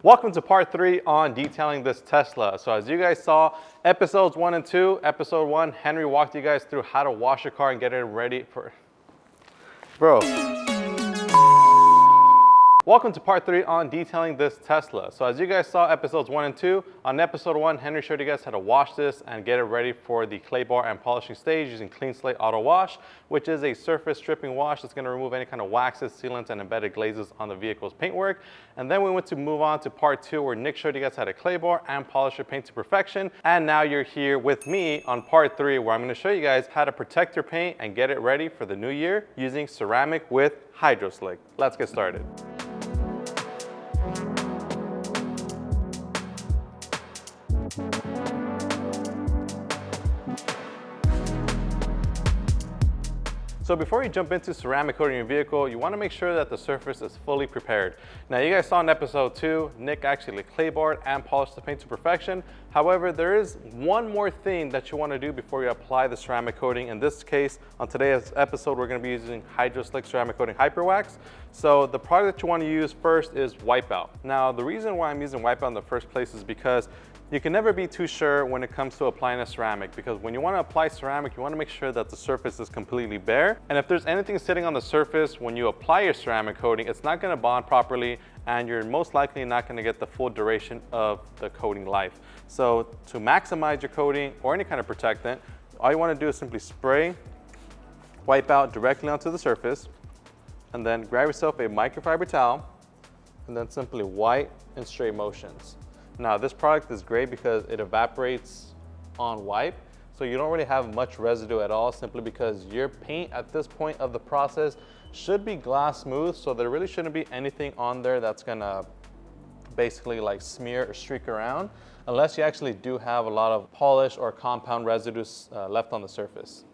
Welcome to part 3 on detailing this Tesla. So as you guys saw, episodes 1 and 2, episode 1, Henry walked you guys through how to wash your car and get it ready for... Bro. Welcome to part 3 on detailing this Tesla. So as you guys saw episodes 1 and 2, on episode 1, Henry showed you guys how to wash this and get it ready for the clay bar and polishing stage using Clean Slate Auto Wash, which is a surface stripping wash that's going to remove any kind of waxes, sealants, and embedded glazes on the vehicle's paintwork. And then we went to move on to part 2 where Nick showed you guys how to clay bar and polish your paint to perfection. And now you're here with me on part 3 where I'm going to show you guys how to protect your paint and get it ready for the new year using ceramic with HydroSlick. Let's get started. So before you jump into ceramic coating your vehicle, you want to make sure that the surface is fully prepared. Now you guys saw in episode 2, Nick actually clay barred and polished the paint to perfection. However, there is one more thing that you want to do before you apply the ceramic coating. In this case, on today's episode, we're going to be using HydroSlick Ceramic Coating Hyper Wax. So the product that you want to use first is Wipeout. Now the reason why I'm using Wipeout in the first place is because you can never be too sure when it comes to applying a ceramic, because when you want to apply ceramic, you want to make sure that the surface is completely bare. And if there's anything sitting on the surface when you apply your ceramic coating, it's not going to bond properly and you're most likely not going to get the full duration of the coating life. So to maximize your coating or any kind of protectant, all you want to do is simply spray Wipeout directly onto the surface and then grab yourself a microfiber towel and then simply wipe in straight motions. Now this product is great because it evaporates on wipe, so you don't really have much residue at all, simply because your paint at this point of the process should be glass smooth, so there really shouldn't be anything on there that's gonna basically like smear or streak around, unless you actually do have a lot of polish or compound residues left on the surface.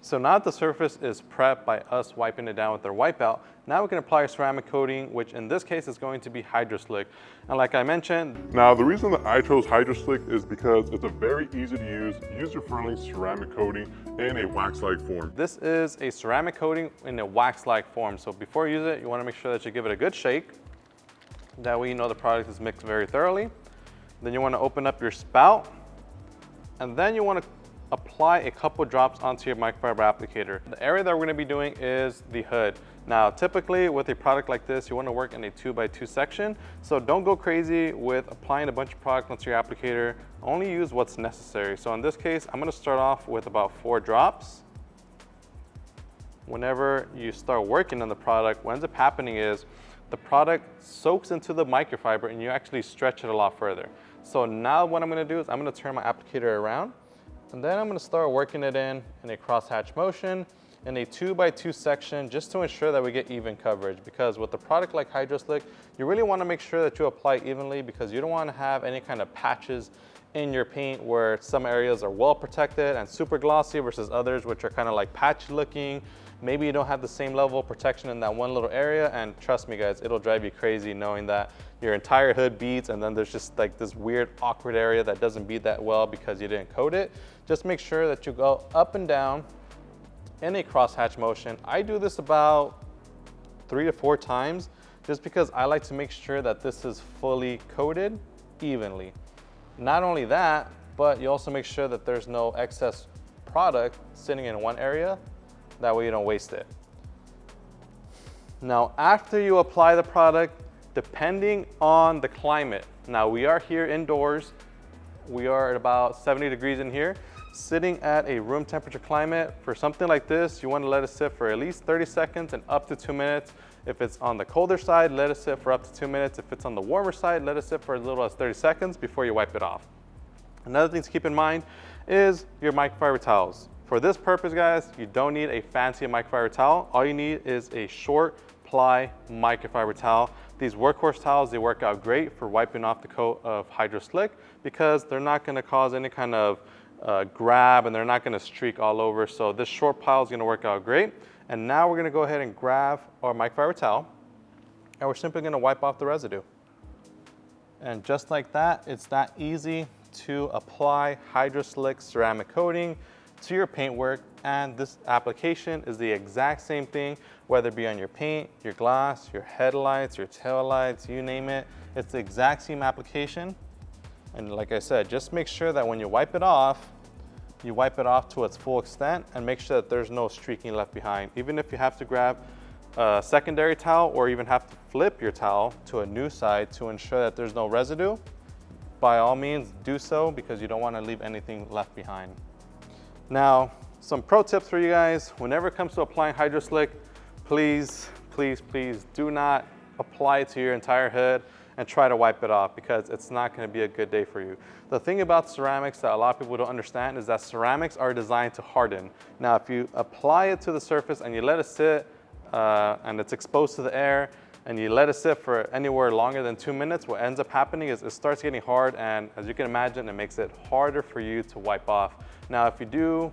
So now that the surface is prepped by us wiping it down with our Wipeout, now we can apply our ceramic coating, which in this case is going to be HydroSlick. And like I mentioned, now the reason that I chose HydroSlick is because it's a very easy to use, user-friendly ceramic coating in a wax-like form. This is a ceramic coating in a wax-like form. So before you use it, you want to make sure that you give it a good shake. That way you know the product is mixed very thoroughly. Then you want to open up your spout, and then you want to apply a couple drops onto your microfiber applicator. The area that we're going to be doing is the hood. Now typically with a product like this, you want to work in a 2x2 section, so don't go crazy with applying a bunch of product onto your applicator. Only use what's necessary. So in this case, I'm going to start off with about 4 drops. Whenever you start working on the product, what ends up happening is the product soaks into the microfiber and you actually stretch it a lot further. So now what I'm going to do is I'm going to turn my applicator around, and then I'm going to start working it in a crosshatch motion in a 2x2 section, just to ensure that we get even coverage. Because with a product like HydroSlick, you really want to make sure that you apply evenly, because you don't want to have any kind of patches in your paint where some areas are well protected and super glossy versus others which are kind of like patchy looking. Maybe you don't have the same level of protection in that one little area, and trust me guys, it'll drive you crazy knowing that your entire hood beads and then there's just like this weird awkward area that doesn't bead that well because you didn't coat it. Just make sure that you go up and down in a crosshatch motion. I do this about 3 to 4 times just because I like to make sure that this is fully coated evenly. Not only that, but you also make sure that there's no excess product sitting in one area. That way you don't waste it. Now, after you apply the product, depending on the climate, now we are here indoors, we are at about 70 degrees in here, sitting at a room temperature climate. For something like this, you want to let it sit for at least 30 seconds and up to 2 minutes. If it's on the colder side, let it sit for up to 2 minutes. If it's on the warmer side, let it sit for as little as 30 seconds before you wipe it off. Another thing to keep in mind is your microfiber towels. For this purpose, guys, you don't need a fancy microfiber towel. All you need is a short ply microfiber towel. These workhorse towels, they work out great for wiping off the coat of HydroSlick because they're not going to cause any kind of grab and they're not going to streak all over. So this short pile is going to work out great. And now we're going to go ahead and grab our microfiber towel and we're simply going to wipe off the residue. And just like that, it's that easy to apply HydroSlick ceramic coating to your paintwork and this application is the exact same thing, whether it be on your paint, your glass, your headlights, your tail lights, you name it. It's the exact same application. And like I said, just make sure that when you wipe it off to its full extent and make sure that there's no streaking left behind. Even if you have to grab a secondary towel or even have to flip your towel to a new side to ensure that there's no residue, by all means do so, because you don't want to leave anything left behind. Now, some pro tips for you guys. Whenever it comes to applying HydroSlick, please, please, please do not apply it to your entire hood and try to wipe it off, because it's not going to be a good day for you. The thing about ceramics that a lot of people don't understand is that ceramics are designed to harden. Now, if you apply it to the surface and you let it sit and it's exposed to the air and you let it sit for anywhere longer than 2 minutes, what ends up happening is it starts getting hard, and as you can imagine, it makes it harder for you to wipe off. Now, if you do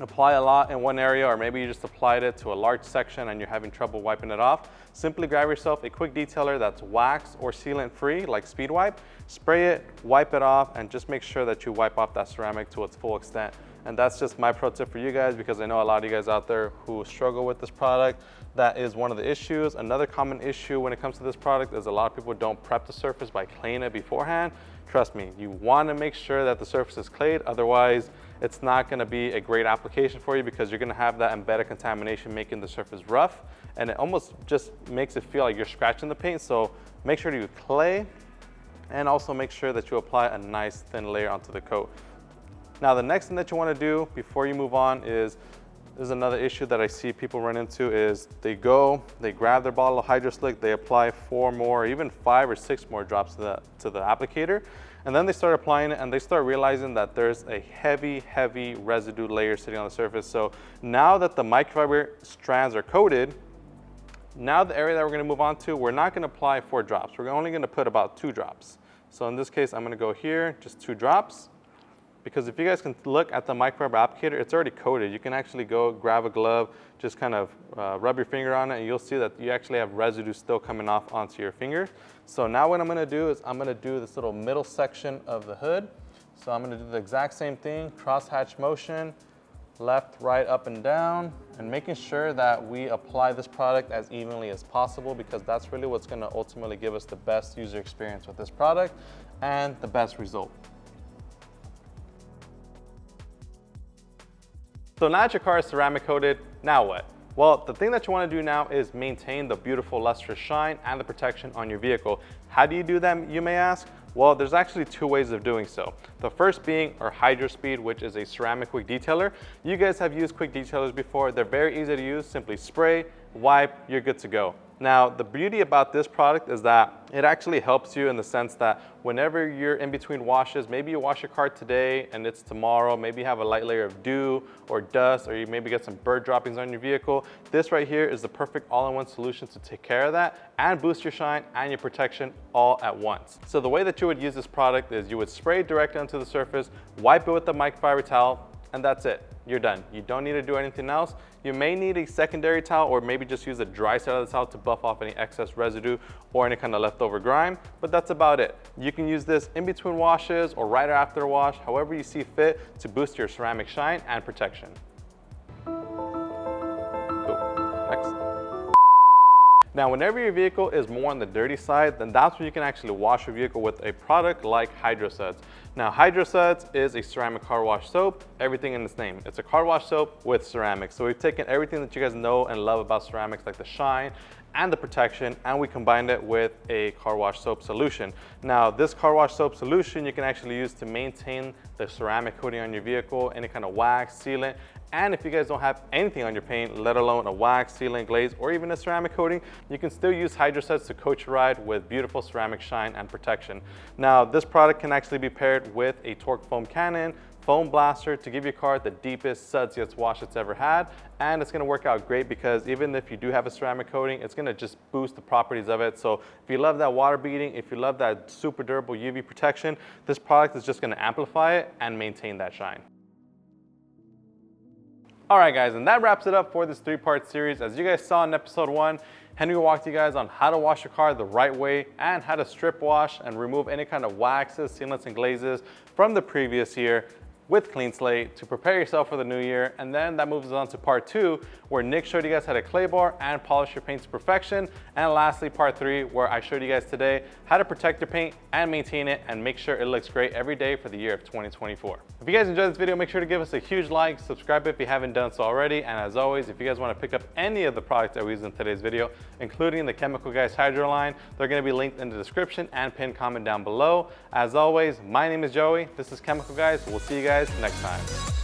apply a lot in one area, or maybe you just applied it to a large section and you're having trouble wiping it off, simply grab yourself a quick detailer that's wax or sealant free, like Speed Wipe, spray it, wipe it off, and just make sure that you wipe off that ceramic to its full extent. And that's just my pro tip for you guys, because I know a lot of you guys out there who struggle with this product. That is one of the issues. Another common issue when it comes to this product is a lot of people don't prep the surface by claying it beforehand. Trust me, you want to make sure that the surface is clayed, otherwise it's not going to be a great application for you, because you're going to have that embedded contamination making the surface rough, and it almost just makes it feel like you're scratching the paint. So make sure you clay, and also make sure that you apply a nice thin layer onto the coat. Now, the next thing that you want to do before you move on is, there's another issue that I see people run into, is they grab their bottle of HydroSlick, they apply 4 more, even 5 or 6 more drops to the applicator, and then they start applying it and they start realizing that there's a heavy residue layer sitting on the surface. So now that the microfiber strands are coated, now the area that we're going to move on to, we're not going to apply 4 drops. We're only going to put about 2 drops. So in this case, I'm going to go here, just 2 drops. Because if you guys can look at the microfiber applicator, it's already coated. You can actually go grab a glove, just kind of rub your finger on it, and you'll see that you actually have residue still coming off onto your finger. So now what I'm going to do is I'm going to do this little middle section of the hood. So I'm going to do the exact same thing, crosshatch motion, left, right, up, and down, and making sure that we apply this product as evenly as possible, because that's really what's going to ultimately give us the best user experience with this product and the best result. So now that your car is ceramic coated, now what? Well, the thing that you want to do now is maintain the beautiful lustrous shine and the protection on your vehicle. How do you do that, you may ask? Well, there's actually 2 ways of doing so. The first being our HydroSpeed, which is a ceramic quick detailer. You guys have used quick detailers before. They're very easy to use. Simply spray, wipe, you're good to go. Now, the beauty about this product is that it actually helps you in the sense that whenever you're in between washes, maybe you wash your car today and it's tomorrow, maybe you have a light layer of dew or dust, or you maybe get some bird droppings on your vehicle. This right here is the perfect all-in-one solution to take care of that and boost your shine and your protection all at once. So the way that you would use this product is you would spray directly onto the surface, wipe it with the microfiber towel, and that's it. You're done. You don't need to do anything else. You may need a secondary towel, or maybe just use the dry side of the towel to buff off any excess residue or any kind of leftover grime, but that's about it. You can use this in between washes or right after a wash, however you see fit, to boost your ceramic shine and protection. Cool. Next. Now, whenever your vehicle is more on the dirty side, then that's when you can actually wash your vehicle with a product like HydroSuds. Now, HydroSuds is a ceramic car wash soap, everything in its name. It's a car wash soap with ceramics. So we've taken everything that you guys know and love about ceramics, like the shine and the protection, and we combined it with a car wash soap solution. Now, this car wash soap solution you can actually use to maintain the ceramic coating on your vehicle, any kind of wax, sealant, and if you guys don't have anything on your paint, let alone a wax, sealant, glaze, or even a ceramic coating, you can still use HydroSuds to coat your ride with beautiful ceramic shine and protection. Now, this product can actually be paired with a torque foam cannon, foam blaster, to give your car the deepest suds wash it's ever had. And it's gonna work out great, because even if you do have a ceramic coating, it's gonna just boost the properties of it. So if you love that water beading, if you love that super durable UV protection, this product is just gonna amplify it and maintain that shine. All right, guys, and that wraps it up for this 3-part series. As you guys saw in episode 1, Henry walked you guys on how to wash your car the right way and how to strip wash and remove any kind of waxes, sealants, and glazes from the previous year with Clean Slate to prepare yourself for the new year. And then that moves us on to part 2, where Nick showed you guys how to clay bar and polish your paint to perfection. And lastly, part 3, where I showed you guys today how to protect your paint and maintain it and make sure it looks great every day for the year of 2024. If you guys enjoyed this video, make sure to give us a huge like, subscribe if you haven't done so already. And as always, if you guys want to pick up any of the products that we use in today's video, including the Chemical Guys Hydro line, they're going to be linked in the description and pinned comment down below. As always, my name is Joey. This is Chemical Guys. We'll see you guys next time.